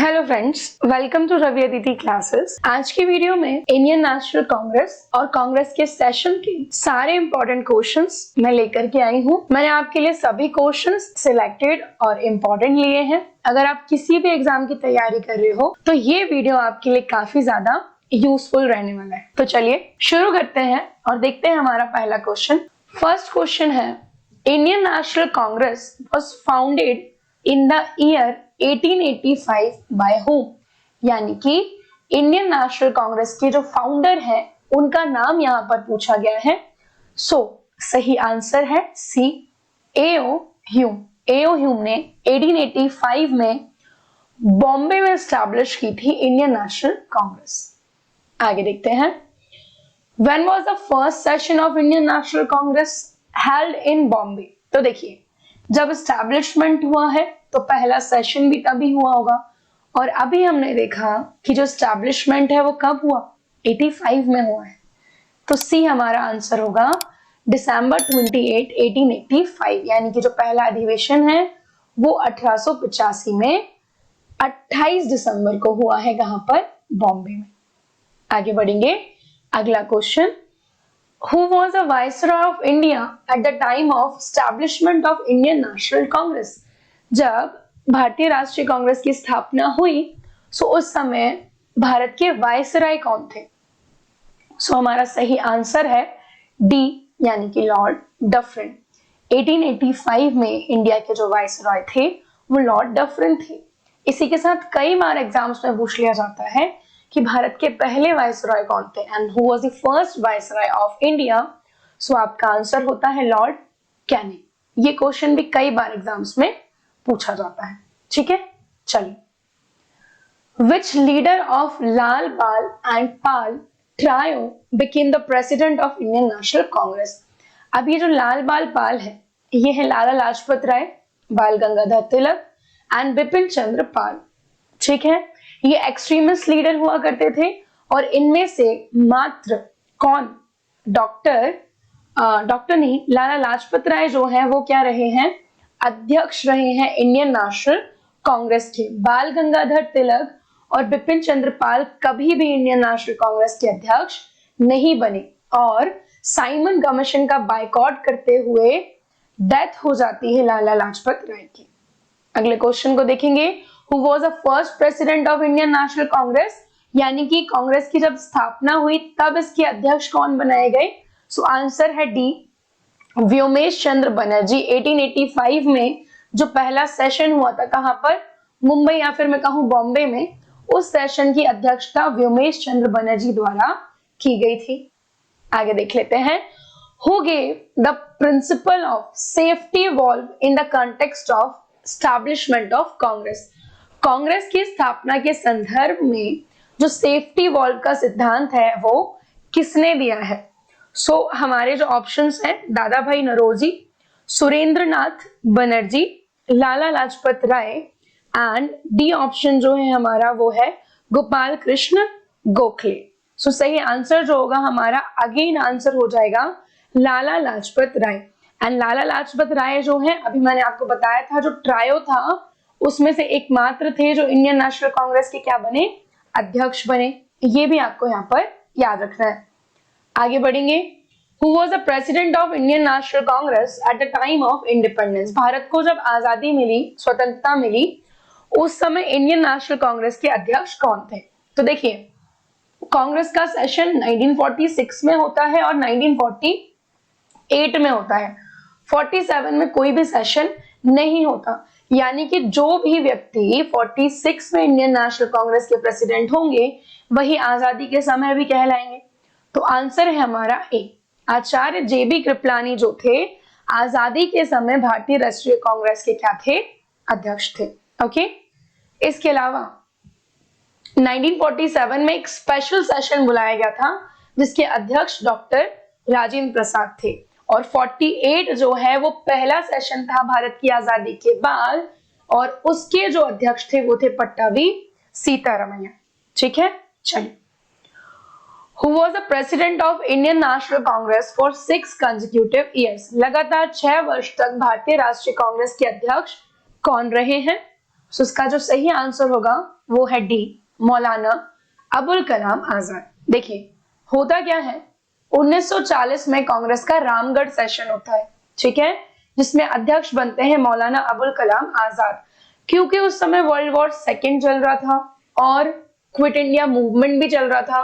Hello friends, welcome to Ravi Aditi classes. आज की video में इंडियन नेशनल कांग्रेस और कांग्रेस के सेशन के सारे इंपॉर्टेंट क्वेश्चंस मैं लेकर के आई हूँ। मैंने आपके लिए सभी क्वेश्चंस सिलेक्टेड और इम्पोर्टेंट लिए हैं। अगर आप किसी भी एग्जाम की तैयारी कर रहे हो तो ये वीडियो आपके लिए काफी ज्यादा यूजफुल रहने वाला है। तो चलिए शुरू करते हैं और देखते हैं हमारा पहला क्वेश्चन। फर्स्ट क्वेश्चन है, Indian National Congress was founded in the year 1885 by whom? यानी कि इंडियन नेशनल कांग्रेस के जो फाउंडर हैं उनका नाम यहां पर पूछा गया है। सही आंसर है सी, एओ ह्यूम। एओ ह्यूम ने 1885 में बॉम्बे में स्टैब्लिश की थी इंडियन नेशनल कांग्रेस। आगे देखते हैं, when was the first session of Indian National Congress held in Bombay? तो देखिए, जब एस्टैब्लिशमेंट हुआ है तो पहला सेशन भी तभी हुआ होगा, और अभी हमने देखा कि जो एस्टैब्लिशमेंट है वो कब हुआ, 85 में हुआ है। तो सी हमारा आंसर होगा दिसंबर 28, 1885। यानी कि जो पहला अधिवेशन है वो 1885 में 28 दिसंबर को हुआ है, कहां पर, बॉम्बे में। आगे बढ़ेंगे, अगला question, Who was the Viceroy of India at the time of establishment of Indian National Congress? जब भारतीय राष्ट्रीय कांग्रेस की स्थापना हुई सो उस समय भारत के वायसराय कौन थे? हमारा सही आंसर है डी, यानी कि लॉर्ड डफरिन। 1885 में इंडिया के जो वायसराय थे वो लॉर्ड डफरिन थे। इसी के साथ कई बार एग्जाम्स में पूछ लिया जाता है कि भारत के पहले वायसराय कौन थे, and who was the first viceroy of India? So आपका आंसर होता है लॉर्ड कैनिंग। ये क्वेश्चन भी कई बार एग्जाम्स में पूछा जाता है। ठीक है, चलिए, विच लीडर ऑफ लाल बाल and Pal trio became the president of Indian National Congress? अब ये जो लाल बाल पाल है ये है लाला लाजपत राय, बाल गंगाधर तिलक एंड बिपिन चंद्र पाल। ठीक है, ये एक्सट्रीमिस्ट लीडर हुआ करते थे और इनमें से मात्र कौन, डॉक्टर नहीं, लाला लाजपत राय जो है वो क्या रहे हैं, अध्यक्ष रहे हैं इंडियन नेशनल कांग्रेस के। बाल गंगाधर तिलक और बिपिन चंद्र पाल कभी भी इंडियन नेशनल कांग्रेस के अध्यक्ष नहीं बने और साइमन कमीशन का बायकॉट करते हुए डेथ हो जाती है लाला लाजपत राय की। अगले क्वेश्चन को देखेंगे, Who was the first president of Indian National Congress? यानी कि कांग्रेस की जब स्थापना हुई तब इसके अध्यक्ष कौन बनाए गए? आंसर है डी, व्योमेश चंद्र बनर्जी। 1885 में जो पहला सेशन हुआ था, कहां पर, मुंबई या फिर मैं कहूं बॉम्बे में, उस सेशन की अध्यक्षता व्योमेश चंद्र बनर्जी द्वारा की गई थी। आगे देख लेते हैं, Who gave the principle of safety valve in the context of establishment of Congress? Congress की स्थापना के संदर्भ में जो सेफ्टी वॉल्व का सिद्धांत है वो किसने दिया है? हमारे जो ऑप्शंस हैं, दादा भाई Naoroji, Surendranath Banerjee, Lala Lajpat Rai, and D option जो है हमारा वो है गोपाल कृष्ण गोखले। सही आंसर जो होगा हमारा, अगेन आंसर हो जाएगा लाला लाजपत राय। एंड लाला लाजपत राय जो है, अभी मैंने आपको बताया था, जो ट्रायो था उसमें से एकमात्र थे जो इंडियन नेशनल कांग्रेस के क्या बने, अध्यक्ष बने। ये भी आपको यहाँ पर याद रखना है। आगे बढ़ेंगे, Who was the president of Indian National Congress at the time of independence? Bharat को जब आजादी मिली, स्वतंत्रता मिली, उस समय इंडियन नेशनल कांग्रेस के अध्यक्ष कौन थे? तो देखिए, कांग्रेस का सेशन 1946 में होता है और 1948 में होता है। 47 में कोई भी सेशन नहीं होता, यानी कि जो भी व्यक्ति 46 में इंडियन नेशनल कांग्रेस के प्रेसिडेंट होंगे वही आजादी के समय भी कहलाएंगे। तो आंसर है हमारा ए, आचार्य जेबी कृपलानी जो थे आजादी के समय भारतीय राष्ट्रीय कांग्रेस के क्या थे, अध्यक्ष थे। ओके, इसके अलावा 1947 में एक स्पेशल सेशन बुलाया गया था जिसके अध्यक्ष डॉक्टर राजेंद्र प्रसाद थे, और 48 जो है वो पहला सेशन था भारत की आजादी के बाद, और उसके जो अध्यक्ष थे वो थे पट्टाभी सीतारमैया। ठीक है, चलिए, Who was the president of Indian National Congress for 6 consecutive years? लगातार 6 वर्ष तक भारतीय राष्ट्रीय कांग्रेस के अध्यक्ष कौन रहे हैं? उसका जो सही आंसर होगा वो है डी, मौलाना अबुल कलाम आजाद। देखिए होता क्या है, 1940 में कांग्रेस का रामगढ़ सेशन होता है, ठीक है, जिसमें अध्यक्ष बनते हैं मौलाना अबुल कलाम आजाद। क्योंकि उस समय वर्ल्ड वॉर सेकेंड चल रहा था और क्विट इंडिया मूवमेंट भी चल रहा था,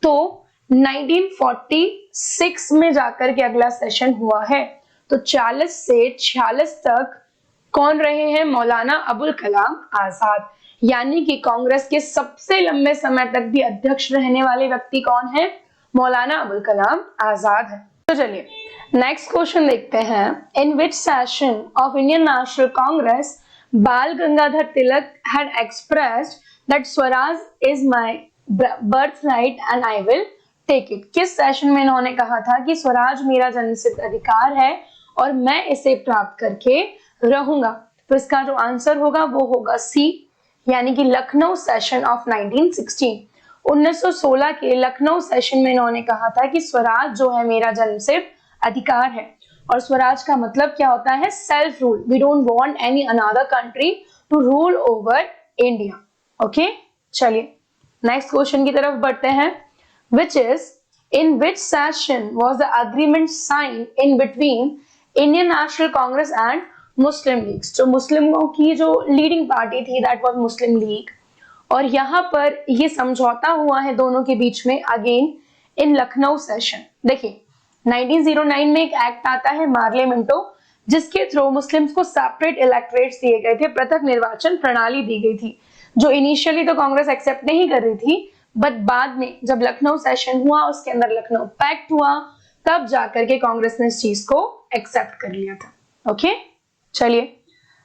तो 1946 में जाकर के अगला सेशन हुआ है। तो 40 से 46 तक कौन रहे हैं, मौलाना अबुल कलाम आजाद। यानी कि कांग्रेस के सबसे लंबे समय तक भी अध्यक्ष रहने वाले व्यक्ति कौन है, मौलाना अबुल कलाम आजाद है। तो चलिए नेक्स्ट क्वेश्चन देखते हैं। In which session of Indian National Congress Bal Gangadhar Tilak had expressed that swaraj is my birthright and I will take it. किस सेशन में इन्होंने कहा था कि स्वराज मेरा जन्मसिद्ध अधिकार है और मैं इसे प्राप्त करके रहूंगा। तो इसका जो आंसर होगा वो होगा सी, यानी कि लखनऊ सेशन ऑफ 1916। 1916 के लखनऊ सेशन में इन्होंने कहा था कि स्वराज जो है मेरा जन्मसिद्ध अधिकार है। और स्वराज का मतलब क्या होता है, self rule. We don't want any another country to rule over India. Okay, चलिए नेक्स्ट क्वेश्चन की तरफ बढ़ते हैं। which is in which session was the agreement signed in between Indian National Congress and Muslim League। जो मुस्लिमों की जो leading party थी दैट वाज मुस्लिम लीग, और यहाँ पर ये समझौता हुआ है दोनों के बीच में अगेन इन लखनऊ सेशन। देखिए 1909 में एक एक्ट आता है मार्ले मिंटो, जिसके थ्रू मुस्लिम्स को सेपरेट इलेक्टोरेट्स दिए गए थे, पृथक निर्वाचन प्रणाली दी गई थी, जो इनिशियली तो कांग्रेस एक्सेप्ट नहीं कर रही थी, बट बाद में जब लखनऊ सेशन हुआ उसके अंदर लखनऊ पैक्ट हुआ, तब जाकर के कांग्रेस ने इस चीज को एक्सेप्ट कर लिया था। ओके, चलिए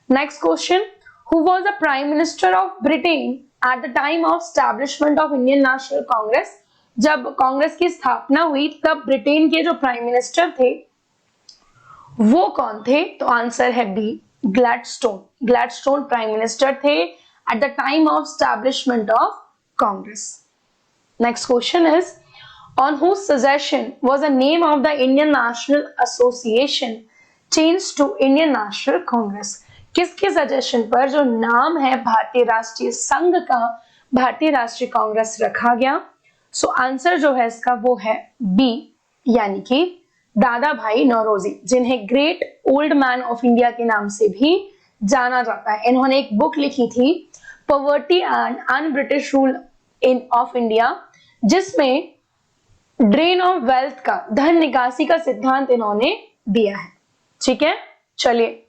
next question. Who was the prime minister of Britain eight the time of establishment of Indian National Congress. जब कांग्रेस की स्थापना हुई तब ब्रिटेन के जो प्राइम मिनिस्टर थे वो कौन थे, तो आंसर है B, Gladstone. Gladstone prime minister थे at the time of establishment of Congress. Next question is, on whose suggestion was the name of the Indian National Association changed to Indian National Congress। किसके suggestion पर जो नाम है भारतीय राष्ट्रीय संघ का भारतीय राष्ट्रीय कांग्रेस रखा गया। सो आंसर जो है इसका वो है बी, यानी कि दादा भाई नौरोजी, जिन्हें great old man of India के नाम से भी जाना जाता है। इन्होंने एक बुक लिखी थी poverty and un British rule in of India, जिसमें ड्रेन ऑफ वेल्थ का, धन निकासी का सिद्धांत इन्होंने दिया है। ठीक है, चलिए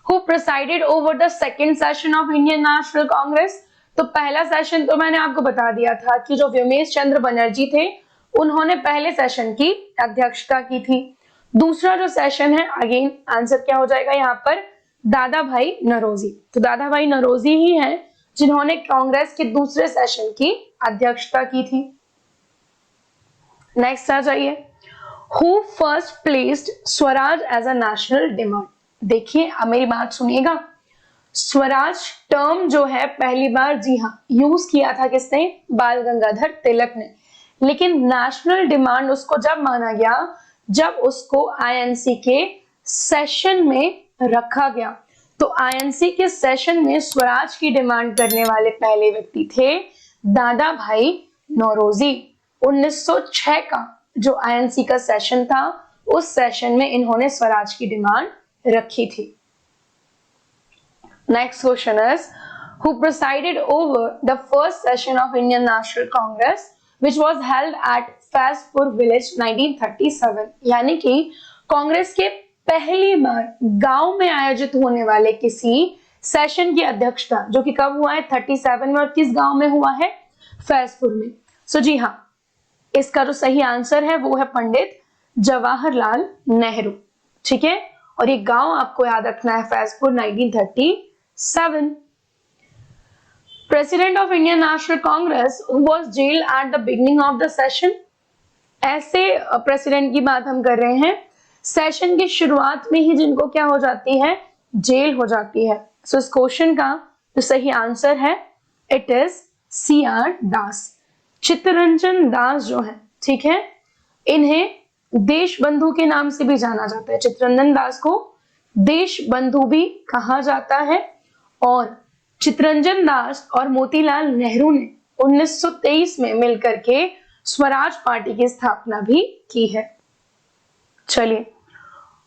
who presided over the second session of Indian National Congress. तो पहला सेशन तो मैंने आपको बता दिया था कि जो व्योमेश चंद्र बनर्जी थे उन्होंने पहले सेशन की अध्यक्षता की थी। दूसरा जो सेशन है अगेन आंसर क्या हो जाएगा यहाँ पर, दादा भाई नौरोजी। तो दादा भाई नौरोजी ही हैं जिन्होंने कांग्रेस के दूसरे सेशन की अध्यक्षता की थी। नेक्स्ट आ जाइए, who first placed swaraj as a national demand. देखिए अब मेरी बात सुनिएगा, स्वराज टर्म जो है पहली बार, जी हाँ, यूज किया था किसने, बाल गंगाधर तिलक ने। लेकिन नेशनल डिमांड उसको जब माना गया जब उसको आईएनसी के सेशन में रखा गया। तो आईएनसी के सेशन में स्वराज की डिमांड करने वाले पहले व्यक्ति थे दादा भाई नौरोजी। 1906 का जो आईएनसी का सेशन था उस सेशन में इन्होंने स्वराज की डिमांड रखी थी। Next question is, who presided over the first session of Indian National Congress which was held at Faizpur village 1937। यानी कि कांग्रेस के पहली बार गांव में आयोजित होने वाले किसी सेशन की अध्यक्षता जो कि कब हुआ है, 37 में, और किस गांव में हुआ है, फैजपुर में। सो जी हाँ, इसका जो सही आंसर है वो है पंडित जवाहरलाल नेहरू। ठीक है, और ये गांव आपको याद रखना है, Faizpur 1937। President of Indian National Congress was gelled at the beginning of the session. ऐसे प्रेसिडेंट की बात हम कर रहे हैं सेशन की शुरुआत में ही जिनको क्या हो जाती है, जेल हो जाती है। सो इस क्वेश्चन का जो सही आंसर है इट इज CR दास। चित्तरंजन दास जो है, ठीक है, इन्हें देश बंधु के नाम से भी जाना जाता है। चित्तरंजन दास को देश बंधु भी कहा जाता है और चितरंजन दास और मोतीलाल नेहरू ने 1923 में मिलकर के स्वराज पार्टी की स्थापना भी की है। चलिए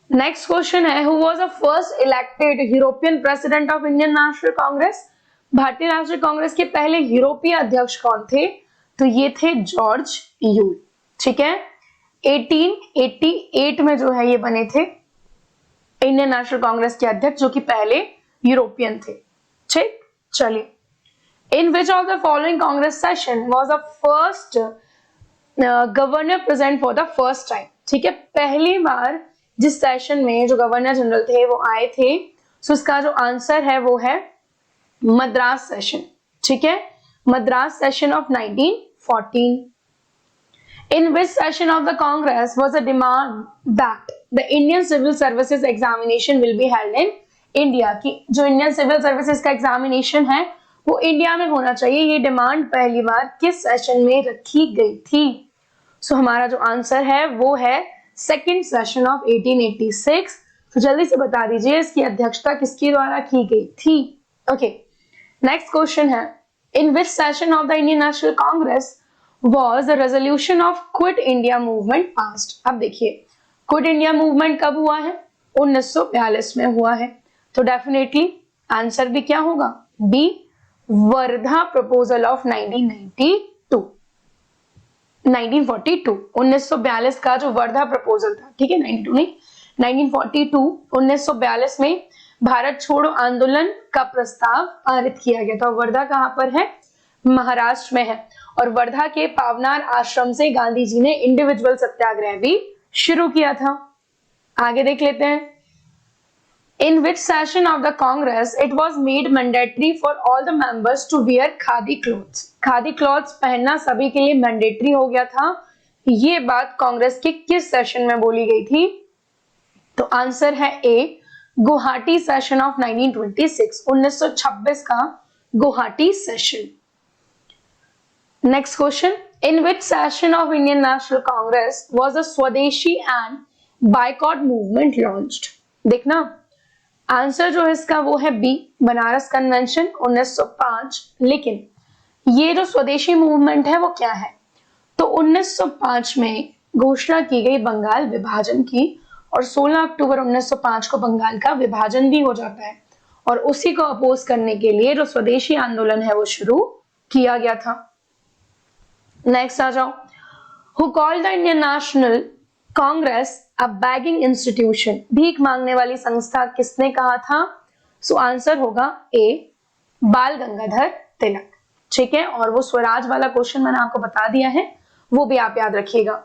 नेक्स्ट क्वेश्चन है, who was the first elected European president of Indian National Congress? भारतीय राष्ट्रीय कांग्रेस के पहले यूरोपीय अध्यक्ष कौन थे? तो ये थे जॉर्ज यूल। ठीक है, 1888 में जो है ये बने थे इंडियन नेशनल कांग्रेस के अध्यक्ष, जो कि पहले यूरोपियन थे। ठीक, चलिए, in which of the following Congress session was the first governor present for the first time? ठीक है, पहली बार जिस सेशन में जो गवर्नर जनरल थे वो आए थे, सो इसका जो आंसर है वो है मद्रास सेशन। ठीक है, Madras session of 1914। In which session of the Congress was a demand that the Indian Civil Services examination will be held in India? कि जो इंडियन सिविल सर्विसेज का एग्जामिनेशन है वो इंडिया में होना चाहिए, ये डिमांड पहली बार किस सेशन में रखी गई थी? सो हमारा जो आंसर है वो है सेकेंड सेशन ऑफ 1886। तो जल्दी से बता दीजिए इसकी अध्यक्षता किसके द्वारा की गई थी? ओके, नेक्स्ट क्वेश्चन है, in which session of the Indian National Congress was the resolution of quit India movement passed? अब देखिए, क्विट इंडिया मूवमेंट कब हुआ है? 1942 में हुआ है। तो डेफिनेटली आंसर भी क्या होगा? B, Wardha proposal of 1942। 1942 का जो वर्धा प्रपोजल था, ठीक है, 92 नहीं, 1942 में भारत छोड़ो आंदोलन का प्रस्ताव पारित किया गया था। वर्धा कहां पर है? महाराष्ट्र में है। और वर्धा के पावनार आश्रम से गांधी जी ने इंडिविजुअल सत्याग्रह भी शुरू किया था। आगे देख लेते हैं, in which session of the Congress it was made mandatory for all the members to wear khadi clothes? Khadi clothes पहनना सभी के लिए मैंडेटरी हो गया था। ये बात कांग्रेस के किस सेशन में बोली गई थी? तो आंसर है ए, गुवाहाटी सेशन ऑफ 1926, 1926 का Guwahati session. Next question, in which session of Indian National Congress was अ स्वदेशी एंड बायकॉट मूवमेंट लॉन्च्ड? देखना आंसर जो है इसका वो है बी, बनारस कन्वेंशन 1905। लेकिन ये जो स्वदेशी मूवमेंट है वो क्या है? तो 1905 में घोषणा की गई बंगाल विभाजन की, और 16 अक्टूबर 1905 को बंगाल का विभाजन भी हो जाता है, और उसी को अपोज करने के लिए जो स्वदेशी आंदोलन है वो शुरू किया गया था। नेक्स्ट आ जाओ, who called the Indian National Congress a bagging institution? भीख मांगने वाली संस्था किसने कहा था? सो आंसर होगा ए, बाल गंगाधर तिलक। ठीक है, और वो स्वराज वाला क्वेश्चन मैंने आपको बता दिया है, वो भी आप याद रखिएगा।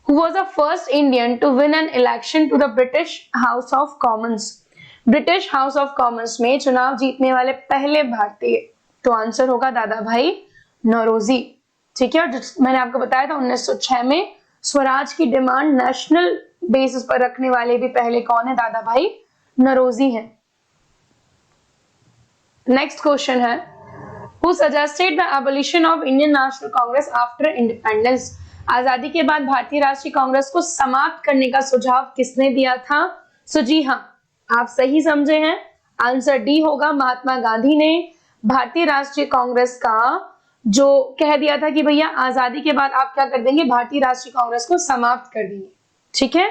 Who was the first Indian to win an election to the British House of Commons? British house of Commons में चुनाव जीतने वाले पहले भारतीय, तो आंसर होगा दादा भाई नौरोजी। ठीक है, और मैंने आपको बताया था 1906 में स्वराज की डिमांड नेशनल बेसिस पर रखने वाले भी पहले कौन है? दादा भाई नौरोजी हैं। नेक्स्ट क्वेश्चन है, who suggested the abolition of Indian National Congress after independence? आजादी के बाद भारतीय राष्ट्रीय कांग्रेस को समाप्त करने का सुझाव किसने दिया था? सो जी हाँ, आप सही समझे हैं, आंसर डी होगा, महात्मा गांधी ने भारतीय राष्ट्रीय कांग्रेस का जो कह दिया था कि भैया आजादी के बाद आप क्या कर देंगे? भारतीय राष्ट्रीय कांग्रेस को समाप्त कर देंगे। ठीक है,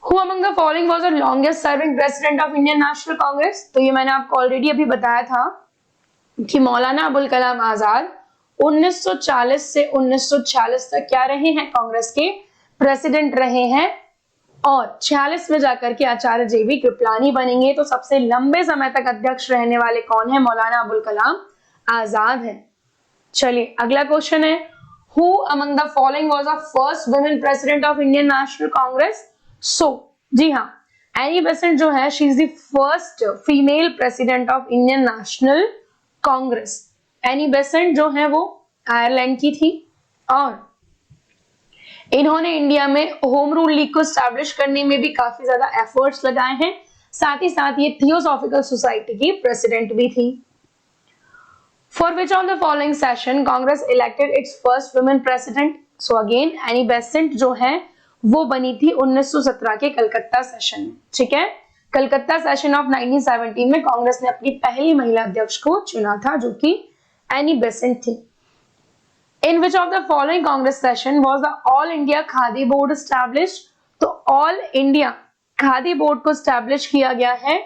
who among the following was the longest serving president of Indian National Congress? तो ये मैंने आपको ऑलरेडी अभी बताया था कि मौलाना अबुल कलाम आजाद 1940 से 1946 तक क्या रहे हैं? कांग्रेस के प्रेसिडेंट रहे हैं, और 46 में जाकर के आचार्य जेबी कृपलानी बनेंगे। तो सबसे लंबे समय तक अध्यक्ष रहने वाले कौन है? मौलाना अबुल कलाम आजाद है। चलिए अगला क्वेश्चन है, who among the following was the first women president of Indian National Congress? So जी हाँ, एनी बेसेंट जो है, she is the first female president of Indian National Congress. Annie Besant जो है वो आयरलैंड की थी, और इन्होंने इंडिया में होम रूल लीग को स्टैब्लिश करने में भी काफी ज्यादा एफर्ट्स लगाए हैं। साथ ही साथ ये थियोसॉफिकल सोसाइटी की प्रेसिडेंट भी थी। For which of the following session Congress elected it's first women president? So again any Besant जो है वो बनी थी 1917 के कलकत्ता सेशन में। ठीक है, कलकत्ता सेशन ऑफ 1917 में कांग्रेस ने अपनी पहली महिला अध्यक्ष को चुना था, जो कि एनी बेसेंट थी। In which of the following Congress session was the All India khadi board established? तो ऑल इंडिया खादी बोर्ड को एस्टैब्लिश किया गया है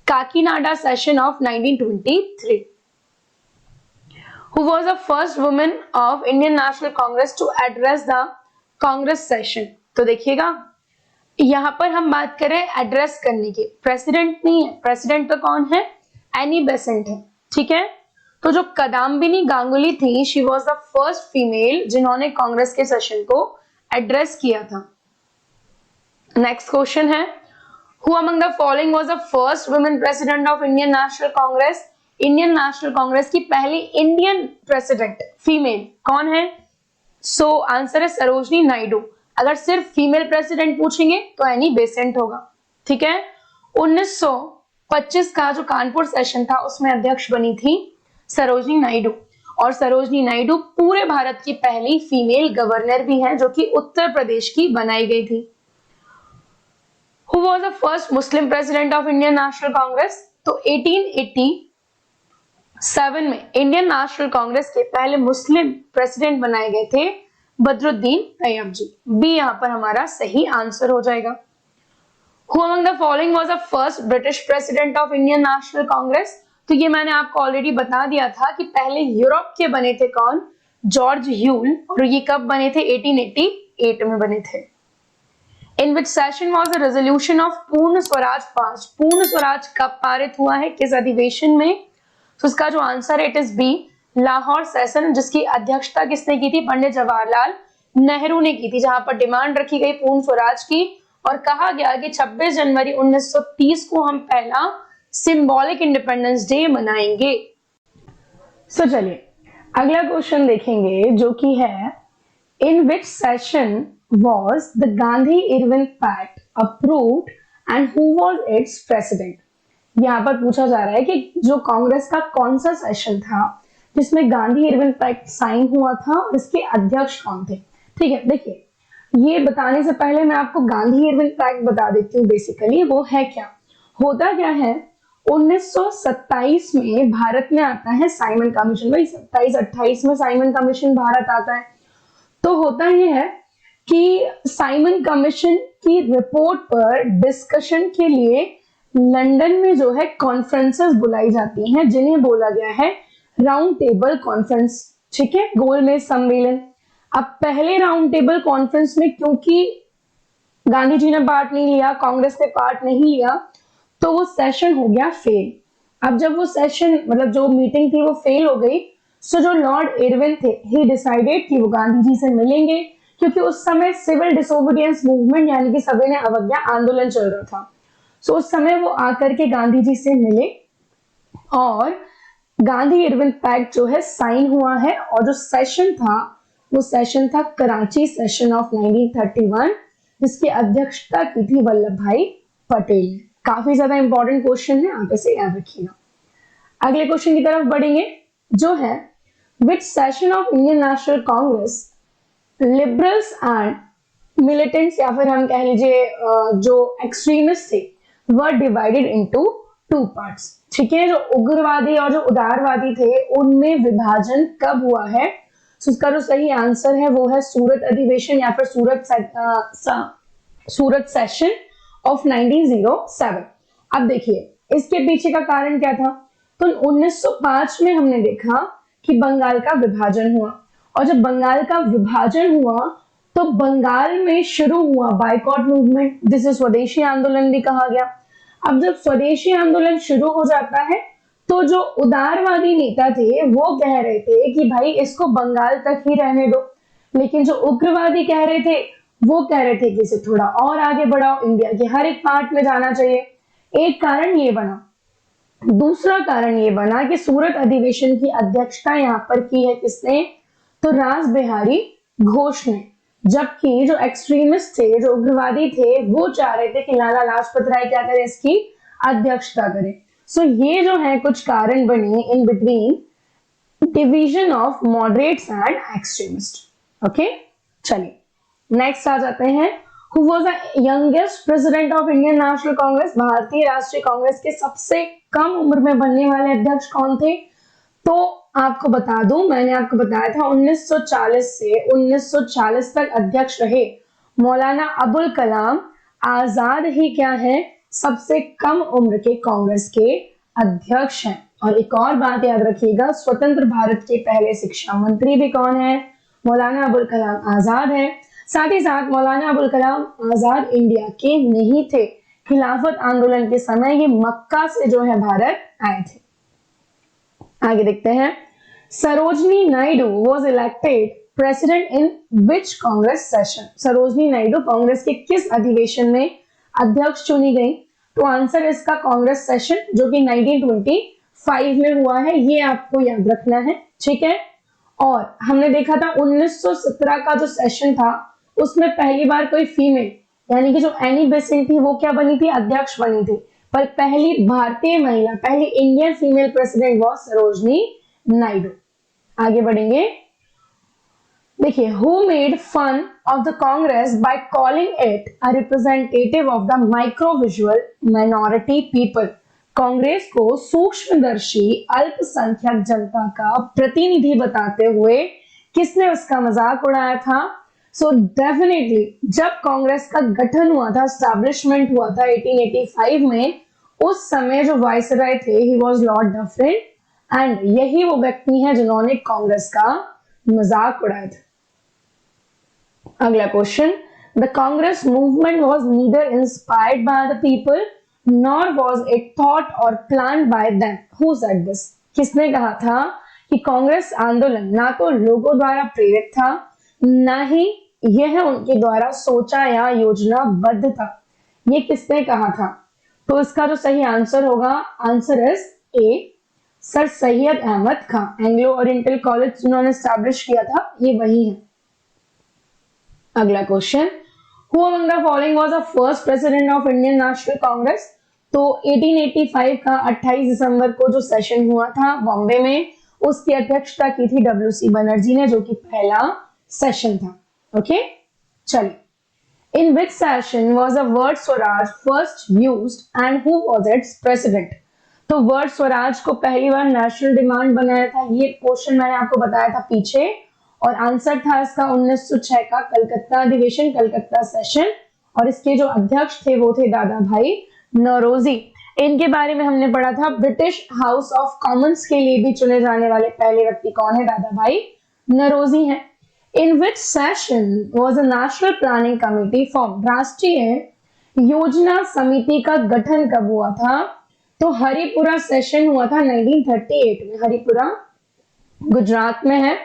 Kakinada session of 1923। Who was the first woman of Indian National Congress to address the Congress session? तो देखिएगा यहां पर हम बात करें एड्रेस करने की, प्रेसिडेंट नहीं है, प्रेसिडेंट तो कौन है? एनी बेसेंट है, ठीक है। तो जो कदाम्बिनी गांगुली थी, she was the first female जिन्होंने कांग्रेस के सेशन को एड्रेस किया था। नेक्स्ट क्वेश्चन है, Who among the following was the first women president of Indian National Congress? Indian National Congress की पहली इंडियन प्रेसिडेंट फीमेल कौन है? सो आंसर है सरोजनी नायडू। अगर सिर्फ फीमेल प्रेसिडेंट पूछेंगे तो एनी बेसेंट होगा, ठीक है। 1925 का जो कानपुर सेशन था उसमें अध्यक्ष बनी थी सरोजनी नायडू, और सरोजनी नायडू पूरे भारत की पहली फीमेल गवर्नर भी हैं, जो कि उत्तर प्रदेश की बनाई गई थी। Who was the first Muslim president of Indian National Congress? तो 1887 में इंडियन नेशनल कांग्रेस के पहले मुस्लिम प्रेसिडेंट बनाए गए थे बदरुद्दीन तैयब जी। बी यहाँ पर हमारा सही आंसर हो जाएगा। Who among the following was the first British president of Indian National Congress? तो ये मैंने आपको ऑलरेडी बता दिया था कि पहले यूरोप के बने थे कौन? जॉर्ज ह्यूल, और ये कब बने थे? 1888 में बने थे। In which session was the resolution of पूर्ण स्वराज पास? पूर्ण स्वराज कब पारित हुआ है, किस अधिवेशन में? तो उसका जो आंसर है it is B, Lahore session, जिसकी अध्यक्षता किसने की थी? पंडित जवाहरलाल नेहरू ने की थी, जहां पर डिमांड रखी गई पूर्ण स्वराज की और कहा गया कि 26 जनवरी 1930 को हम पहला सिंबॉलिक इंडिपेंडेंस डे मनाएंगे। सो चलिए अगला क्वेश्चन देखेंगे, जो कि है in which session was the Gandhi-Irwin Pact approved and who was its president? यहाँ पर पूछा जा रहा है कि जो कांग्रेस का कौन सा सेशन था जिसमें गांधी इरविन पैक्ट साइन हुआ था और इसके अध्यक्ष कौन थे। ठीक है, देखिए ये बताने से पहले मैं आपको गांधी इरविन पैक्ट बता देती हूँ। बेसिकली वो है क्या, होता क्या है, 1927 में भारत में आता है साइमन कमीशन। भाई 27-28 में साइमन कमीशन भारत आता है। तो होता ये है कि साइमन कमीशन की रिपोर्ट पर डिस्कशन के लिए लंदन में जो है कॉन्फ्रेंसेस बुलाई जाती हैं, जिन्हें बोला गया है राउंड टेबल कॉन्फ्रेंस। ठीक है, गोलमेज सम्मेलन। अब पहले राउंड टेबल कॉन्फ्रेंस में क्योंकि गांधी जी ने पार्ट नहीं लिया, कांग्रेस ने पार्ट नहीं लिया, तो वो सेशन हो गया फेल। अब जब वो सेशन मतलब जो मीटिंग थी वो फेल हो गई, सो जो लॉर्ड इरविन थे ही डिसाइडेड कि वो गांधी जी से मिलेंगे, क्योंकि उस समय सिविल डिसोबीडियंस मूवमेंट यानी कि सविनय अवज्ञा आंदोलन चल रहा था। सो उस समय वो आकर के गांधी जी से मिले और गांधी इरविन पैक्ट जो है साइन हुआ है। और जो सेशन था वो सेशन था कराची सेशन ऑफ 1931, जिसकी अध्यक्षता की थी वल्लभ भाई पटेल ने। काफी ज्यादा इंपॉर्टेंट क्वेश्चन है, आप इसे याद रखिएगा। अगले क्वेश्चन की तरफ बढ़ेंगे, जो है विच session of Indian National Congress liberals and militants, या फिर हम कह लीजिए जो एक्सट्रीमिस्ट थे, were divided into two parts. ठीक है, जो उग्रवादी और जो उदारवादी थे उनमें विभाजन कब हुआ है? तो उसका जो सही आंसर है वो है सूरत अधिवेशन या फिर सूरत सेशन ऑफ 1907। अब देखिए इसके पीछे का कारण क्या था। तो 1905 में हमने देखा कि बंगाल का विभाजन हुआ, और जब बंगाल का विभाजन हुआ तो बंगाल में शुरू हुआ बाइकॉट मूवमेंट, जिसे स्वदेशी आंदोलन भी कहा गया। अब जब स्वदेशी आंदोलन शुरू हो जाता है तो जो उदारवादी नेता थे वो कह रहे थे कि भाई इसको बंगाल तक ही रहने दो, लेकिन जो उग्रवादी कह रहे थे वो कह रहे थे कि इसे थोड़ा और आगे बढ़ाओ, इंडिया के हर एक पार्ट में जाना चाहिए। एक कारण ये बना। दूसरा कारण ये बना कि सूरत अधिवेशन की अध्यक्षता यहाँ पर की है किसने? तो रास बिहारी घोष ने। जबकि जो एक्सट्रीमिस्ट थे, जो उग्रवादी थे, वो चाह रहे थे कि लाला लाजपत राय क्या करें, इसकी अध्यक्षता करें। सो ये जो है कुछ कारण बने in between division of moderates and extremist. Okay, चलिए नेक्स्ट आ जाते हैं। Who was the youngest president of Indian National Congress? भारतीय राष्ट्रीय कांग्रेस के सबसे कम उम्र में बनने वाले अध्यक्ष कौन थे? तो आपको बता दूं, मैंने आपको बताया था 1940 से 1940 तक अध्यक्ष रहे मौलाना अबुल कलाम आजाद ही क्या है, सबसे कम उम्र के कांग्रेस के अध्यक्ष हैं। और एक और बात याद रखिएगा, स्वतंत्र भारत के पहले शिक्षा मंत्री भी कौन है? मौलाना अबुल कलाम आजाद है। साथ ही साथ मौलाना अबुल कलाम आजाद इंडिया के नहीं थे, खिलाफत आंदोलन के समय ये मक्का से जो है भारत आए थे। आगे देखते हैं, Sarojini Naidu was elected president in which Congress session? Sarojini Naidu Congress के किस अधिवेशन में अध्यक्ष चुनी गई? तो आंसर इसका कांग्रेस सेशन जो कि 1925 में हुआ है, ये आपको याद रखना है, ठीक है। और हमने देखा था 1917 का जो सेशन था उसमें पहली बार कोई फीमेल यानी कि जो एनी बेसेंट थी वो क्या बनी थी? अध्यक्ष बनी थी। पर पहली भारतीय महिला, पहली Indian female president was Sarojini Naidu. आगे बढ़ेंगे, देखिए, who made fun of the Congress by calling it a representative of the micro visual minority people? Congress को सूक्ष्मदर्शी अल्पसंख्यक जनता का प्रतिनिधि बताते हुए किसने उसका मजाक उड़ाया था? सो डेफिनेटली जब कांग्रेस का गठन हुआ था, स्टैब्लिशमेंट हुआ था 1885 में, उस समय जो वाइसरॉय थे he was Lord Dufferin, and यही वो व्यक्ति हैं जिन्होंने कांग्रेस का मजाक उड़ाया था। अगला question, the Congress movement was neither inspired by the people nor was it thought or planned by them. Who said this? किसने कहा था कि कांग्रेस आंदोलन ना तो लोगों द्वारा प्रेरित था, ना ही यह उनके द्वारा सोचा या योजनाबद्ध था? ये किसने कहा था? तो इसका जो सही आंसर होगा, answer is A, sir Syed Ahmad Khan. Anglo Oriental College जिन्होंने स्टैब्लिश किया था ये वही है। अगला question, who among the following was the first president of Indian National Congress? तो 1885 का 28 दिसंबर को जो सेशन हुआ था बॉम्बे में, उसकी अध्यक्षता की थी डब्ल्यूसी बनर्जी ने, जो कि पहला सेशन था। ओके, चलिए, in which session was the word swaraj first used and who was its president? तो वर्ड स्वराज को पहली बार नेशनल डिमांड बनाया था, ये क्वेश्चन मैंने आपको बताया था पीछे, और आंसर था इसका 1906 का कलकत्ता अधिवेशन, कलकत्ता सेशन, और इसके जो अध्यक्ष थे वो थे दादा भाई नौरोजी। इनके बारे में हमने पढ़ा था, ब्रिटिश हाउस ऑफ कॉमन्स के लिए भी चुने जाने वाले पहले व्यक्ति कौन है? दादा भाई नौरोजी हैं। In which session was a national planning committee formed? राष्ट्रीय योजना समिति का गठन कब हुआ था? तो हरिपुरा सेशन हुआ था 1938 में। हरिपुरा गुजरात में है,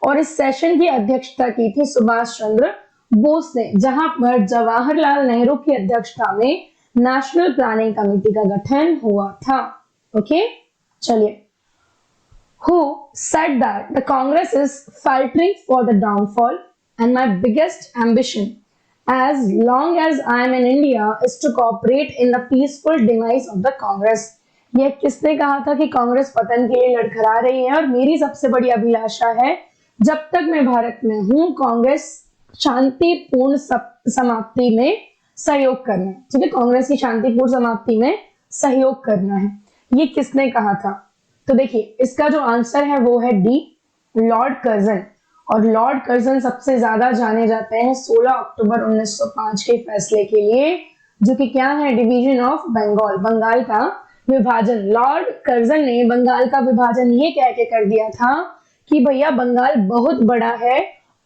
और इस सेशन की अध्यक्षता की थी सुभाष चंद्र बोस ने, जहां पर जवाहरलाल नेहरू की अध्यक्षता में नेशनल प्लानिंग कमेटी का गठन हुआ था। ओके, चलिए, who said that the Congress is faltering for the downfall and my biggest ambition as long as I am in India is to cooperate in the peaceful demise of the Congress? यह किसने कहा था कि कांग्रेस पतन के लिए लड़खड़ा रही है और मेरी सबसे बड़ी अभिलाषा है जब तक मैं भारत में हूं कांग्रेस शांतिपूर्ण समाप्ति में सहयोग करना है। ठीक है, कांग्रेस की शांतिपूर्ण समाप्ति में सहयोग करना है, ये किसने कहा था? तो देखिए, इसका जो आंसर है वो है डी, लॉर्ड कर्जन। और लॉर्ड कर्जन सबसे ज्यादा जाने जाते हैं 16 अक्टूबर 1905 के फैसले के लिए, जो कि क्या है? डिवीजन ऑफ बंगाल, बंगाल का विभाजन। लॉर्ड कर्जन ने बंगाल का विभाजन ये कह के कर दिया था कि भैया बंगाल बहुत बड़ा है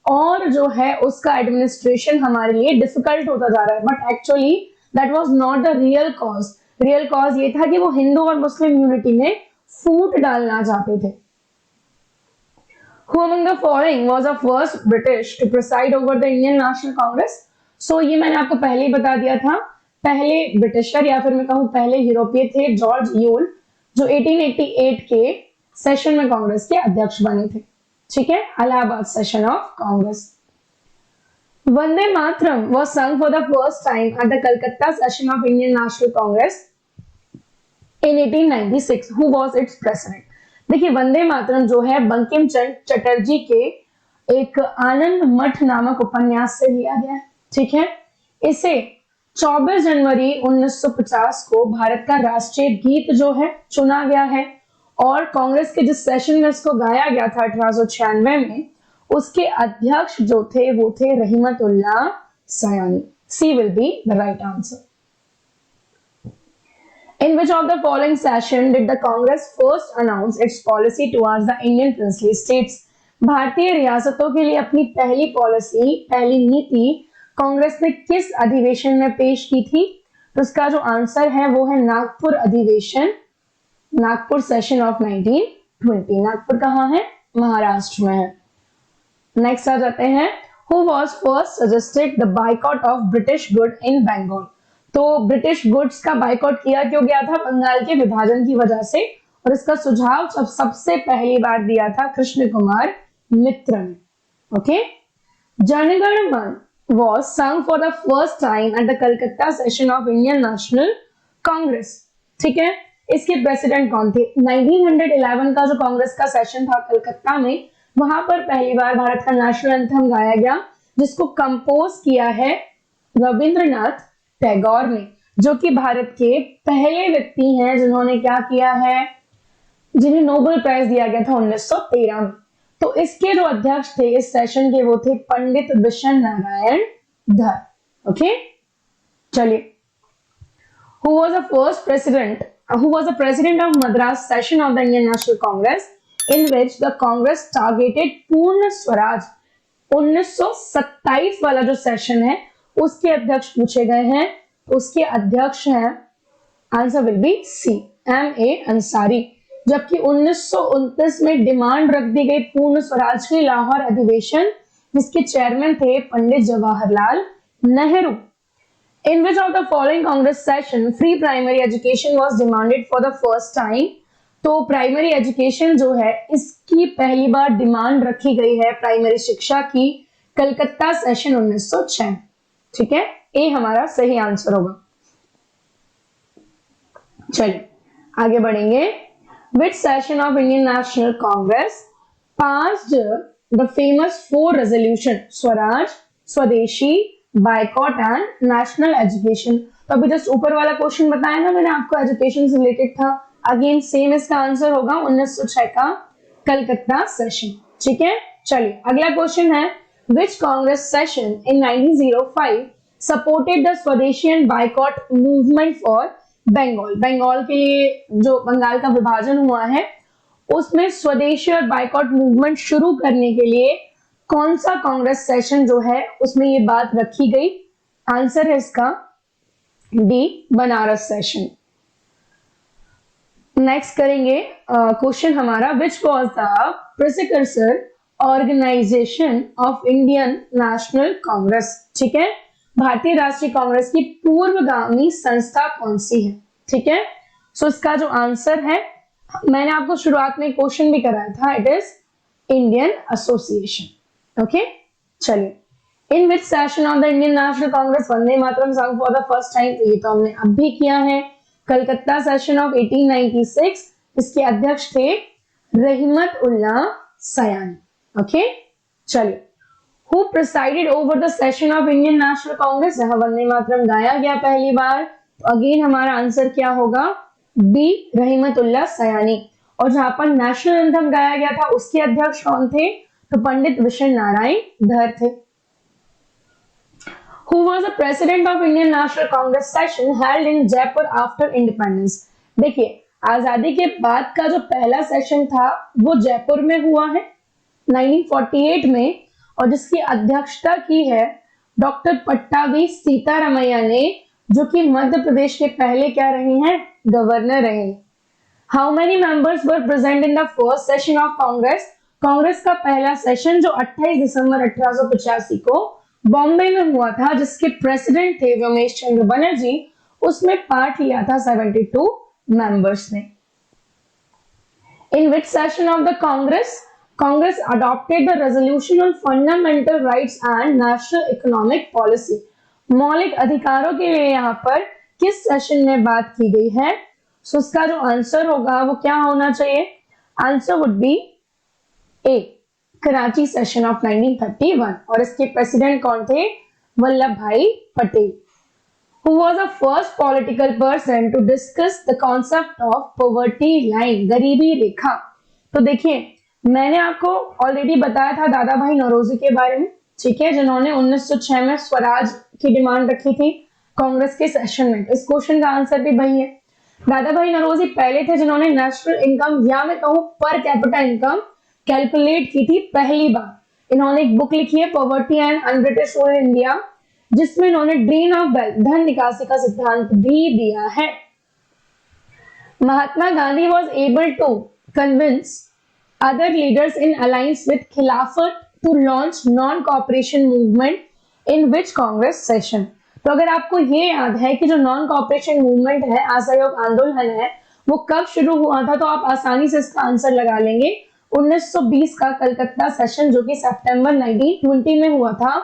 और जो है उसका एडमिनिस्ट्रेशन हमारे लिए डिफिकल्ट होता जा रहा है, but actually that was not the real cause. Real cause ये था कि वो हिंदू और मुस्लिम यूनिटी में फूट डालना चाहते थे। Who among the following was the first British to preside over the Indian National Congress? So ये मैंने आपको पहले ही बता दिया था, पहले ब्रिटिशर या फिर मैं कहूँ पहले यूरोपीय थे जॉर्ज यूल, जो 1888 के सेशन में कांग्रेस के अध्यक्ष बने थे। ठीक है, Allahabad session of Congress. Vande Mataram was sung for the first time at the Calcutta session of Indian National Congress in 1896. Who was its president? देखिए, वंदे मातरम जो है बंकिम चंद्र चटर्जी के एक आनंद मठ नामक उपन्यास से लिया गया है। ठीक है, इसे 24 जनवरी 1950 को भारत का राष्ट्रीय गीत जो है चुना गया है और कांग्रेस के जिस सेशन में इसको गाया गया था 1896 में, उसके अध्यक्ष जो थे वो थे Rahimtullah Sayani. C will be the right answer. In which of the following session did the Congress first announce its policy towards the Indian princely states? भारतीय रियासतों के लिए अपनी पहली पॉलिसी, पहली नीति कांग्रेस ने किस अधिवेशन में पेश की थी? तो इसका जो आंसर है वो है नागपुर अधिवेशन, नागपुर सेशन ऑफ 1920। नागपुर कहाँ है? महाराष्ट्र में है। नेक्स्ट आ जाते हैं, Who was first suggested the boycott of British good in Bengal? तो ब्रिटिश गुड्स का बाइकआउट किया क्यों गया था? बंगाल के विभाजन की वजह से, और इसका सुझाव सबसे पहली बार दिया था कृष्ण कुमार मित्र ने। ओके, जनगण मन was sung for the first time at the Calcutta session of Indian National Congress। ठीक है, इसके प्रेसिडेंट कौन थे? 1911 का जो कांग्रेस का सेशन था कलकत्ता में, वहां पर पहली बार भारत का नेशनल एंथम गाया गया, जिसको कंपोज किया है रविंद्रनाथ टैगोर ने, जो कि भारत के पहले व्यक्ति हैं जिन्होंने क्या किया है, जिन्हें नोबेल प्राइज दिया गया था 1913 में। तो इसके जो अध्यक्ष थे इस सेशन के वो थे पंडित बिशन नारायण धर। ओके, चलिए, who was the president of Madras session of the Indian National Congress in which the Congress targeted पूर्ण स्वराज? 1927 वाला जो सेशन है उसके अध्यक्ष पूछे गए हैं, उसके अध्यक्ष हैं, answer will be C, M.A. Ansari. जबकि 1929 में डिमांड रख दी गई पूर्ण स्वराज की लाहौर अधिवेशन, जिसके चेयरमैन थे Pandit Jawaharlal Nehru. In which of the following Congress session free primary education was demanded for the first time? तो प्राइमरी एजुकेशन जो है इसकी पहली बार डिमांड रखी गई है, प्राइमरी शिक्षा की, कलकत्ता सेशन 1906। ठीक है, ए हमारा सही आंसर होगा। चलिए आगे बढ़ेंगे। Which session of Indian National Congress passed the famous 4 resolution? Swaraj, स्वदेशी, बाइकॉट एंड नेशनल एजुकेशन। तो अभी जस्ट ऊपर वाला क्वेश्चन बताया ना मैंने आपको, एजुकेशन से रिलेटेड था। अगेन सेम इसका आंसर होगा 1906 का कलकत्ता सेशन। ठीक है, चलिए अगला क्वेश्चन है, Which Congress session in 1905 supported the स्वदेशी and boycott movement for Bengal? Bengal के लिए जो बंगाल का विभाजन हुआ है उसमें स्वदेशी और बाइकॉट मूवमेंट शुरू करने के लिए कौन सा कांग्रेस सेशन जो है उसमें ये बात रखी गई? आंसर है इसका डी, बनारस सेशन। नेक्स्ट करेंगे क्वेश्चन हमारा, which was the precursor organisation of Indian National Congress? ठीक है, भारतीय राष्ट्रीय कांग्रेस की पूर्वगामी संस्था कौन सी है? ठीक है, सो इसका जो आंसर है, मैंने आपको शुरुआत में क्वेश्चन भी कराया था, it is Indian Association. Okay, चलिए, in which session of the Indian National Congress Vande Mataram song for the first time? तो ये तो हमने अब भी किया है, कलकत्ता सेशन ऑफ 1896। इसके अध्यक्ष थे रहमतुल्लाह सयानी। ओके, चलिए, who presided over the session of Indian National Congress? जहां वंदे मातरम गाया गया पहली बार, तो अगेन हमारा आंसर क्या होगा? बी, रहमतुल्लाह सयानी। और जहां पर नेशनल एंथम गाया गया था उसके अध्यक्ष कौन थे? तो पंडित बिशन नारायण धर थे। Who was the president of Indian National Congress session held in Jaipur after independence? देखिए, आजादी के बाद का जो पहला सेशन था वो जयपुर में हुआ है 1948 में, और जिसकी अध्यक्षता की है डॉक्टर पट्टाभी सीतारामैया ने, जो कि मध्य प्रदेश के पहले क्या रहे हैं? गवर्नर रहे। How many members were present in the first session of Congress? Congress का पहला सेशन जो 28 दिसंबर 1885 को बॉम्बे में हुआ था, जिसके प्रेसिडेंट थे व्योमेश चंद्र बनर्जी, उसमें पार्ट लिया था 72 मेंबर्स ने। In which session of the Congress adopted the resolution on fundamental rights and national economic policy? मौलिक अधिकारों के लिए यहाँ पर किस सेशन में बात की गई है? सो इसका जो आंसर होगा वो क्या होना चाहिए? Answer would be A, Karachi session of 1931। और इसके प्रेसिडेंट कौन थे? वल्लभ भाई Patel, who was the first political person to discuss the concept of poverty line, गरीबी रेखा। तो देखिए मैंने आपको ऑलरेडी बताया था दादा भाई नौरोजी के बारे में, ठीक है, जिन्होंने 1906 में स्वराज की डिमांड रखी थी कांग्रेस के सेशन में। इस क्वेश्चन का आंसर भी वही है। दादा भाई नौरोजी पहले थे जिन्होंने नेशनल इनकम या मैं कहूं पर कैपिटा इनकम कैलकुलेट की थी पहली बार। इन्होंने एक बुक लिखी है poverty and un-British rule in India, जिसमें इन्होंने ड्रेन ऑफ वेल्थ धन निकासी का सिद्धांत भी दिया है। Mahatma Gandhi was able to convince other leaders in alliance with Khilafat to launch non cooperation movement in which Congress session. तो अगर आपको ये याद है कि जो नॉन कॉपरेशन मूवमेंट है, असहयोग आंदोलन है, वो कब शुरू हुआ था, तो आप आसानी से इसका आंसर लगा लेंगे। 1920 का कलकत्ता सेशन जो कि सितंबर 1920 में हुआ था,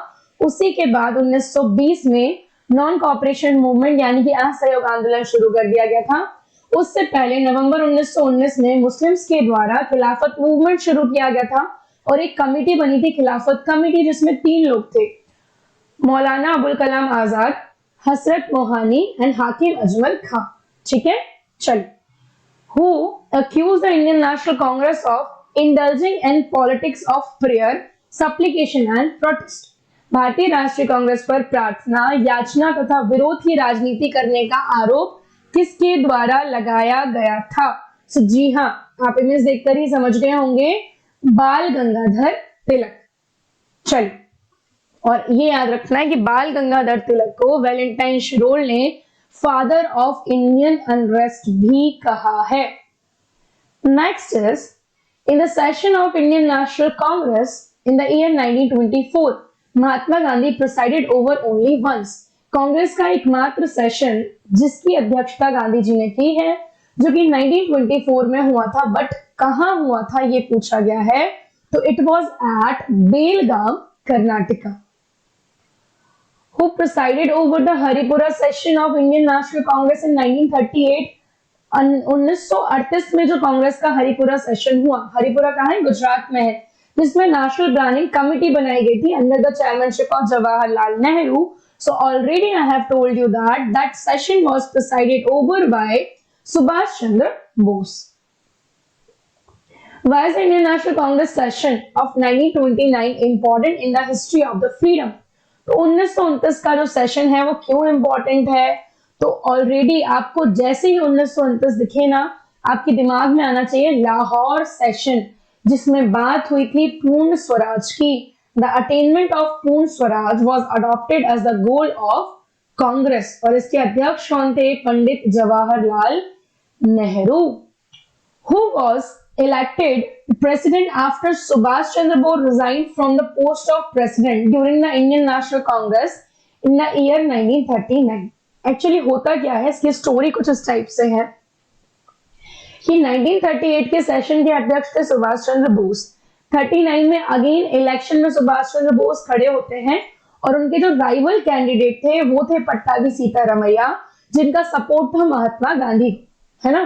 उसी के बाद 1920 में नॉन कॉपरेशन मूवमेंट यानी कि असहयोग आंदोलन शुरू कर दिया गया था। उससे पहले नवंबर 1919 में मुस्लिम्स के द्वारा खिलाफत मूवमेंट शुरू किया गया था और एक कमेटी बनी थी खिलाफत कमेटी, जिसमें 3 लोग थे, मौलाना अबुल कलाम आजाद, हसरत मोहानी एंड हाकिम अजमल खां। ठीक है, चल who accuse the Indian National Congress of indulging in politics of prayer, supplication and protest. भारतीय राष्ट्रीय कांग्रेस पर प्रार्थना, याचना तथा विरोध की राजनीति करने का आरोप किसके द्वारा लगाया गया था? जी हाँ, आप इमेज देखकर ही समझ गए होंगे, बाल गंगाधर तिलक। चल, और ये याद रखना है कि बाल गंगाधर तिलक को वैलेंटाइन शिरोल ने फादर ऑफ इंडियन अनरेस्ट भी कहा है। Next is in the session of Indian National Congress in the year 1924 Mahatma Gandhi presided over only once. Congress का एकमात्र सेशन जिसकी अध्यक्षता गांधी जी ने की है, जो कि 1924 में हुआ था, बट कहां हुआ था ये पूछा गया है, तो it was at Belgaum, Karnataka. Who presided over the Haripura session of Indian National Congress in 1938? 1938 में जो कांग्रेस का हरिपुरा सेशन हुआ, हरिपुरा कहाँ है? गुजरात में है, जिसमें नेशनल प्लानिंग कमेटी बनाई गई थी under the chairmanship of Jawaharlal Nehru. So already I have told you that that session was presided over by Subhash Chandra Bose. Why is the Indian National Congress session of 1929 important in the history of the freedom? तो 1929 का जो session है वो क्यों important है? तो already आपको जैसे ही 1929 दिखे ना, आपके दिमाग में आना चाहिए लाहौर सेशन, जिसमें बात हुई थी पूर्ण स्वराज की। The attainment of पूर्ण Swaraj was adopted as the goal of Congress, और इसके अध्यक्ष कौन थे? Pandit Jawaharlal Nehru. Who was elected president after Subhash Chandra Bose resigned from the post of president during the Indian National Congress in the year 1939? Actually होता क्या है, इसकी स्टोरी कुछ इस टाइप से है कि 1938 के सेशन के अध्यक्ष थे सुभाष चंद्र बोस। 39 में अगेन इलेक्शन में सुभाष चंद्र बोस खड़े होते हैं और उनके जो राइवल कैंडिडेट थे वो थे पट्टाभी सीतारमैया, जिनका सपोर्ट था महात्मा गांधी, है ना।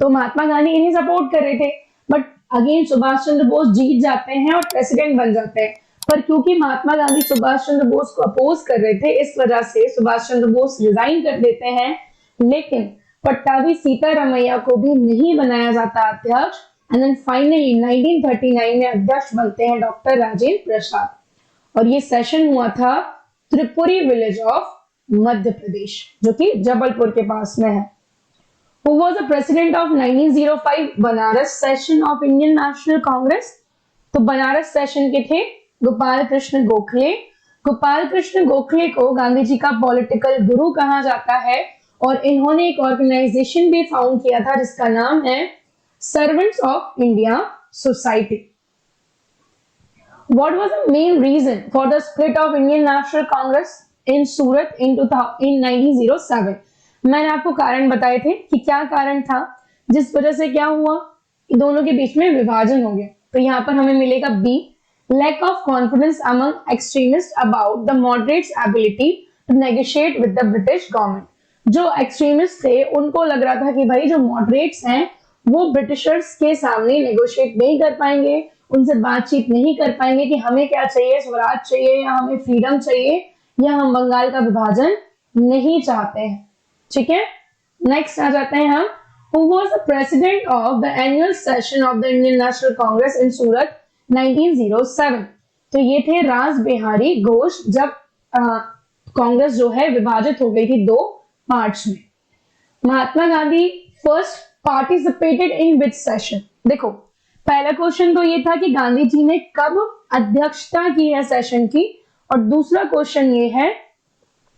तो महात्मा गांधी इन्हें सपोर्ट कर रहे थे, बट अगेन सुभाष चंद्र बोस जीत जाते हैं और प्रेसिडेंट बन जाते हैं। पर क्योंकि महात्मा गांधी सुभाष चंद्र बोस को अपोज कर रहे थे, इस वजह से सुभाष चंद्र बोस रिजाइन कर देते हैं। लेकिन पट्टाभी सीतारमैया को भी नहीं बनाया जाता अध्यक्ष, एंड देन फाइनली 1939 में अध्यक्ष बनते हैं डॉक्टर राजेंद्र प्रसाद, और ये सेशन हुआ था त्रिपुरी विलेज ऑफ मध्य प्रदेश, जो कि जबलपुर के पास में है। Who was the president of 1905 Banaras session of Indian National Congress? तो बनारस सेशन के थे गोपाल कृष्ण गोखले। गोपाल कृष्ण गोखले को गांधी जी का पॉलिटिकल गुरु कहा जाता है, और इन्होंने एक ऑर्गेनाइजेशन भी फाउंड किया था जिसका नाम है servants of India society. What was the main reason for the split of Indian National Congress in Surat in 1907? मैंने आपको कारण बताए थे कि क्या कारण था जिस वजह से क्या हुआ, दोनों के बीच में विभाजन हो गया। तो यहाँ पर हमें मिलेगा B, lack of confidence among extremist about the moderates ability to negotiate with the British government. जो एक्सट्रीमिस्ट थे उनको लग रहा था कि भाई जो मॉडरेट्स हैं वो ब्रिटिशर्स के सामने नेगोशिएट नहीं कर पाएंगे, उनसे बातचीत नहीं कर पाएंगे कि हमें क्या चाहिए, स्वराज चाहिए या हमें फ्रीडम चाहिए। या हम बंगाल का विभाजन नहीं चाहते हैं। ठीक है, नेक्स्ट आ जाते हैं हम, who was the president of the annual session of the Indian National Congress in Surat 1907। तो ये थे रास बिहारी घोष, जब कांग्रेस जो है विभाजित हो गई थी दो पार्ट्स में। Mahatma Gandhi first participated in which session. देखो पहला क्वेश्चन तो ये था कि गांधी जी ने कब अध्यक्षता की है सेशन की, और दूसरा क्वेश्चन ये है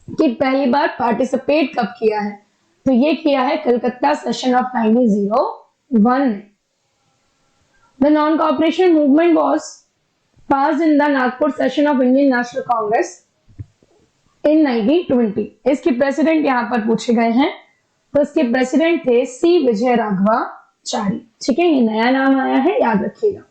कि पहली बार पार्टिसिपेट कब किया है। तो ये किया है कलकत्ता सेशन ऑफ 1901 में। The non cooperation movement was passed in the Nagpur session of Indian National Congress in 1920। इसके प्रेसिडेंट यहाँ पर पूछे गए हैं, तो इसके प्रेसिडेंट थे सी विजय राघवाचारी। ठीक है, ये नया नाम आया है, याद रखिएगा।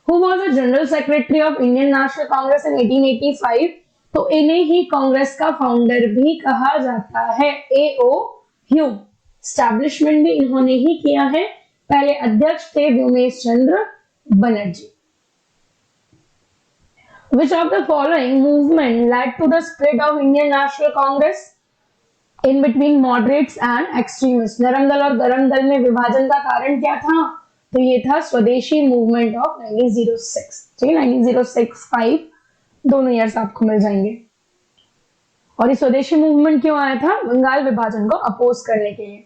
Who was the general secretary of Indian National Congress in 1885। तो इन्हें ही कांग्रेस का फाउंडर भी कहा जाता है, A.O. ह्यूम। स्टैब्लिशमेंट भी इन्होंने ही किया है। पहले अध्यक्ष थे व्योमेश चंद्र Banerjee. Which of the following movement led to the split of Indian National Congress in between moderates and extremists? नरम दल और गरम दल में विभाजन का कारण क्या था? तो ये था स्वदेशी मूवमेंट ऑफ 1906। ठीक है, 1906, 5 दोनों ईयर्स आपको मिल जाएंगे। और ये स्वदेशी मूवमेंट क्यों आया था? बंगाल विभाजन को अपोज करने के लिए।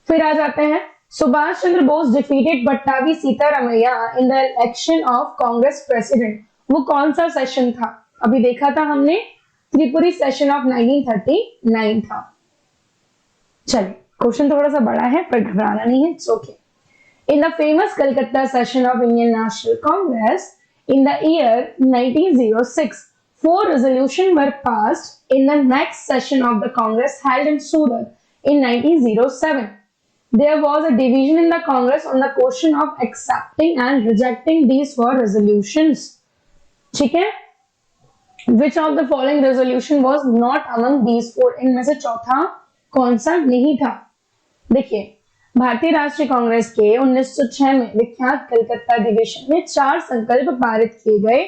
फिर आ जाते हैं, Subhash Chandra Bose defeated Pattabhi Sitaramayya in the election of Congress president. वो कौन सा सेशन था? अभी देखा था हमने, त्रिपुरी सेशन ऑफ 1939 था। चलिए, क्वेश्चन थोड़ा सा बड़ा है पर घबराना नहीं है, it's okay. In the famous Calcutta session of Indian National Congress in the year 1906, 4 resolutions were passed in the next session of the Congress held in Surat in 1907. There was a division in the Congress on the question of accepting and rejecting these 4 resolutions. ठीक है? Which of the following resolution was not among these 4? इनमें से चौथा कौन सा नहीं था? देखिए, भारतीय राष्ट्रीय कांग्रेस के 1906 में विख्यात कलकत्ता अधिवेशन में 4 संकल्प पारित किए गए,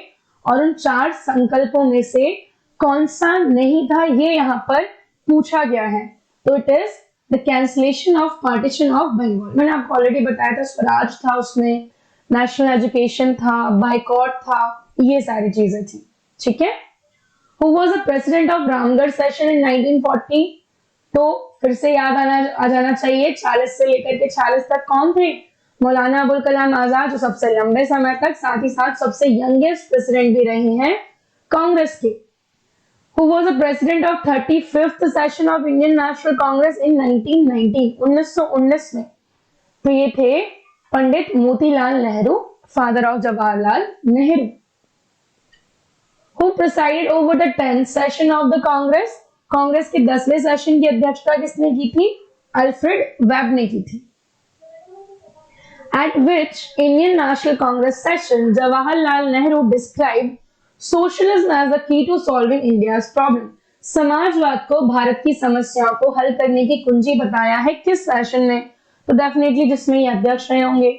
और उन 4 संकल्पों में से कौन सा नहीं था ये यहाँ पर पूछा गया है। तो it is the cancellation of partition of Bengal. मैंने आपको ऑलरेडी बताया था, स्वराज था उसमें, नेशनल एजुकेशन था, बाइकॉट था, ये सारी चीजें थी। ठीक है, who was the president of Ramgarh session in 1940? तो फिर से याद आ जाना चाहिए, 40 से लेकर के 46 तक कौन थे? मौलाना अबुल कलाम आजाद, जो सबसे लंबे समय तक, साथ ही साथ सबसे यंगेस्ट प्रेसिडेंट भी रहे हैं कांग्रेस के। Who was the president of 35th session of Indian National Congress in 1919? 1919 में। तो ये थे Pandit Motilal Nehru, father of Jawaharlal Nehru. Who presided over the 10th session of the Congress? Congress के 10वें सेशन की अध्यक्षता किसने की थी? अल्फ्रेड वेब ने की थी। At which Indian National Congress session Jawaharlal Nehru described socialism as the key to solving India's problem? समाजवाद को भारत की समस्याओं को हल करने की कुंजी बताया है किस सेशन में? तो डेफिनेटली जिसमें ये अध्यक्ष रहे होंगे,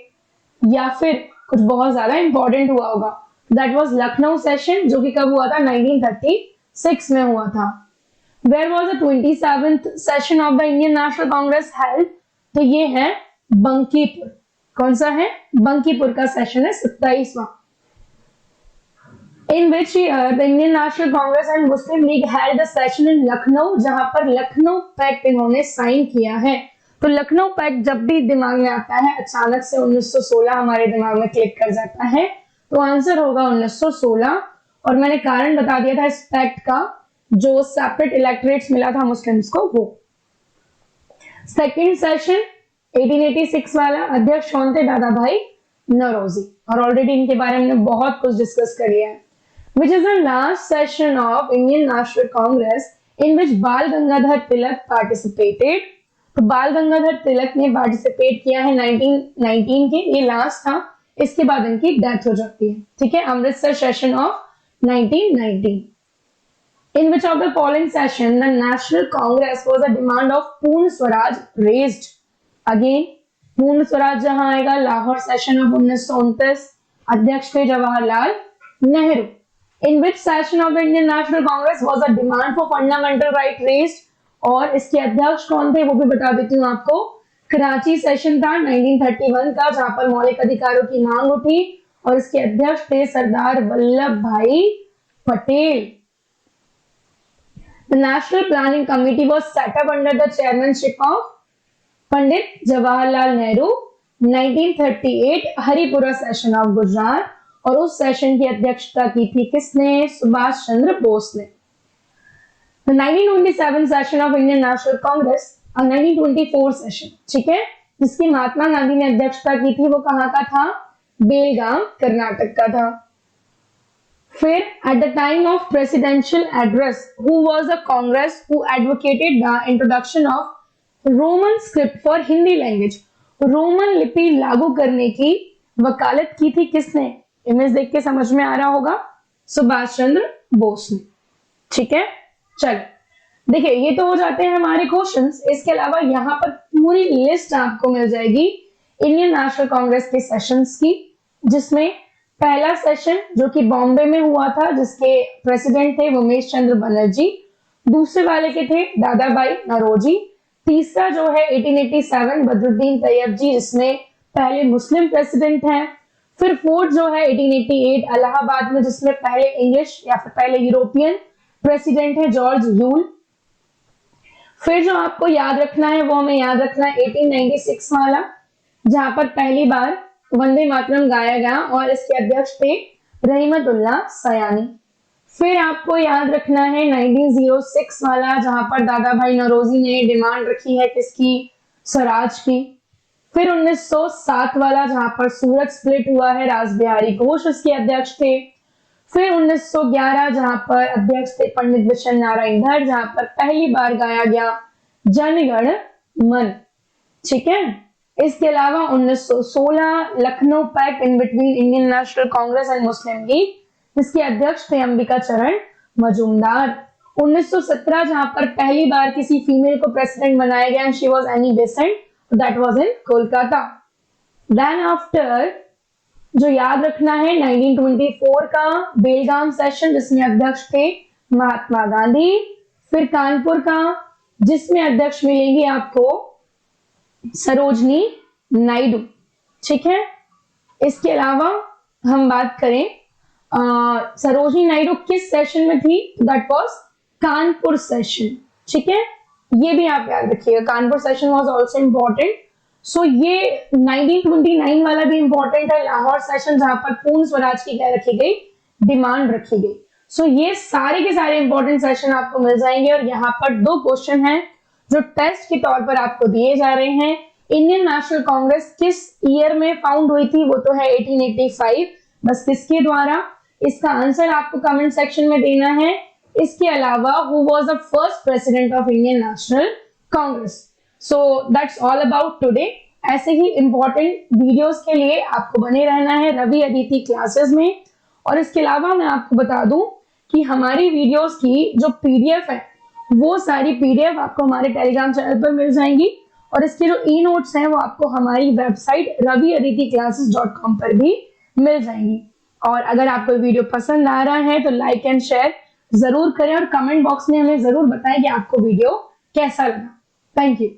या फिर कुछ बहुत ज्यादा इंपॉर्टेंट हुआ होगा। दैट वाज लखनऊ सेशन, जो कि कब हुआ था? 1936 में हुआ था। Where was the 27th session of the Indian National Congress held? तो ये है बंकीपुर। कौन सा है? बंकीपुर का सेशन है 27वां। In which year the Indian National Congress and Muslim League held the session in Lucknow, जहां पर लखनऊ पैक्ट इन्होंने साइन किया है। तो लखनऊ पैक्ट जब भी दिमाग में आता है, अचानक से 1916 हमारे दिमाग में क्लिक कर जाता है, तो आंसर होगा 1916। और मैंने कारण बता दिया था इस पैक्ट का, जो सेपरेट इलेक्टोरेट्स मिला था मुस्लिम्स को, वो। सेकेंड सेशन 1886 वाला, अध्यक्ष कौन थे? दादा भाई नौरोजी, और ऑलरेडी इनके बारे में बहुत कुछ डिस्कस कर लिया है। Which is the last session of Indian National Congress in which Bal Gangadhar Tilak participated? तो बाल गंगाधर तिलक ने पार्टिसिपेट किया है 1919 के, ये लास्ट था, इसके बाद इनकी डेथ हो जाती है। ठीक है, Amritsar session of 1919। In which of the following session the National Congress was a demand of पूर्ण स्वराज raised? Again, पूर्ण स्वराज जहां आएगा, लाहौर सेशन ऑफ 1929, अध्यक्ष थे Jawaharlal Nehru. In which session of the Indian National Congress was a demand for fundamental right raised, और इसके अध्यक्ष कौन थे वो भी बता देती हूँ आपको। कराची सेशन था 1931 का, जहां पर मौलिक अधिकारों की मांग उठी, और इसके अध्यक्ष थे सरदार वल्लभ भाई Patel. The National Planning Committee was set up under the chairmanship of Pandit Jawaharlal Nehru. 1938 Haripura session of Gujarat, और उस सेशन की अध्यक्षता की थी किसने? सुभाष चंद्र बोस ने। The 1927 session of Indian National Congress, 1924 session, ठीक है, जिसकी महात्मा गांधी ने अध्यक्षता की थी, वो कहाँ का था? बेलगाम कर्नाटक का था। फिर at the time of presidential address, who was the Congress who advocated the introduction of Roman script for Hindi language? Roman लिपि लागू करने की वकालत की थी किसने? इमेज देख के समझ में आ रहा होगा, सुभाष चंद्र बोस ने। ठीक है, चलो देखिए, ये तो हो जाते हैं हमारे क्वेश्चंस। इसके अलावा यहाँ पर पूरी लिस्ट आपको मिल जाएगी इंडियन नेशनल कांग्रेस के सेशंस की, जिसमें पहला सेशन जो कि बॉम्बे में हुआ था, जिसके प्रेसिडेंट थे उमेश चंद्र बनर्जी। दूसरे वाले के थे दादा भाई नौरोजी। तीसरा जो है 1887 बदरुद्दीन तैयब जी, जिसमें पहले मुस्लिम प्रेसिडेंट हैं। फिर फोर्थ जो है 1888 इलाहाबाद में, जिसमें पहले इंग्लिश या फिर पहले यूरोपियन प्रेसिडेंट है जॉर्ज यूल। फिर जो आपको याद रखना है वो हमें याद रखना है 1896 वाला, जहां पर पहली बार वंदे मातरम गाया गया, और इसके अध्यक्ष थे रहमतुल्लाह सयानी। फिर आपको याद रखना है 1906 वाला, जहां पर दादा भाई नौरोजी ने डिमांड रखी है किसकी? स्वराज की। फिर 1907 वाला, जहां पर सूरत स्प्लिट हुआ है, रास बिहारी घोष उसके अध्यक्ष थे। फिर 1911, जहां पर अध्यक्ष थे पंडित विशन नारायण धर, जहां पर पहली बार गाया गया जनगण मन। ठीक है, इसके अलावा 1916 Lucknow pact in between Indian National Congress and Muslim League, जिसके अध्यक्ष थे अंबिका चरण मजूमदार। 1917 जहां पर पहली बार किसी फीमेल को प्रेसिडेंट बनाया गया, she was Annie Besant, that was in Kolkata. Then after जो याद रखना है 1924 का बेलगाम सेशन, जिसमें अध्यक्ष थे महात्मा गांधी। फिर कानपुर का, जिसमें अध्यक्ष मिलेंगे आपको सरोजनी नायडू। ठीक है, इसके अलावा हम बात करें सरोजनी नायडू किस सेशन में थी? That was Kanpur session. ठीक है, ये भी आप याद रखिएगा, Kanpur session was also important. So ये 1929 वाला भी इंपॉर्टेंट है, लाहौर सेशन, जहां पर पूर्ण स्वराज की क्या रखी गई? डिमांड रखी गई। सो ये सारे के सारे इंपॉर्टेंट सेशन आपको मिल जाएंगे, और यहाँ पर 2 क्वेश्चन हैं जो टेस्ट के तौर पर आपको दिए जा रहे हैं। इंडियन नेशनल कांग्रेस किस ईयर में फाउंड हुई थी? वो तो है 1885, बस किसके द्वारा? इसका आंसर आपको कमेंट सेक्शन में देना है। इसके अलावा who was the first president of Indian National Congress? So that's all about today. ऐसे ही इंपॉर्टेंट वीडियोस के लिए आपको बने रहना है रवि अदिति क्लासेस में। और इसके अलावा मैं आपको बता दूं कि हमारी वीडियोस की जो पीडीएफ है, वो सारी पीडीएफ आपको हमारे टेलीग्राम चैनल पर मिल जाएंगी, और इसके जो ई नोट्स हैं वो आपको हमारी वेबसाइट raviaditiclasses.com पर भी मिल जाएंगी। और अगर आपको वीडियो पसंद आ रहा है तो लाइक एंड शेयर जरूर करें, और कमेंट बॉक्स में हमें जरूर बताएं कि आपको वीडियो कैसा लगा। Thank you.